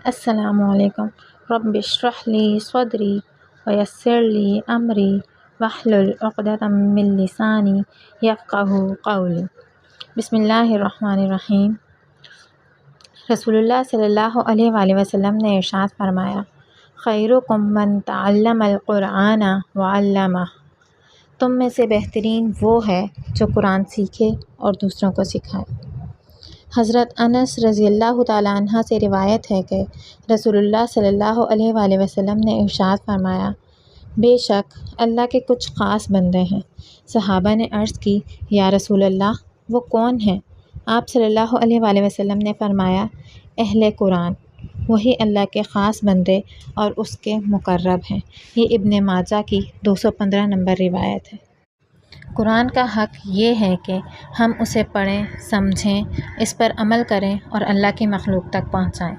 السلام علیکم۔ رب اشرح لی صدری ویسر لی امری واحلل عقدۃ من لسانی یفقہوا قولی۔ بسم اللہ الرحمن الرحیم۔ رسول اللہ صلی اللہ علیہ وآلہ وسلم نے ارشاد فرمایا، خیرکم من تعلم القرآن وعلمہ۔ تم میں سے بہترین وہ ہے جو قرآن سیکھے اور دوسروں کو سکھائے۔ حضرت انس رضی اللہ تعالیٰ عنہ سے روایت ہے کہ رسول اللہ صلی اللہ علیہ وآلہ وسلم نے ارشاد فرمایا، بے شک اللہ کے کچھ خاص بندے ہیں۔ صحابہ نے عرض کی، یا رسول اللہ وہ کون ہیں؟ آپ صلی اللہ علیہ وآلہ وسلم نے فرمایا، اہل قرآن، وہی اللہ کے خاص بندے اور اس کے مقرب ہیں۔ یہ ابن ماجہ کی 215 نمبر روایت ہے۔ قرآن کا حق یہ ہے کہ ہم اسے پڑھیں، سمجھیں، اس پر عمل کریں اور اللہ کی مخلوق تک پہنچائیں۔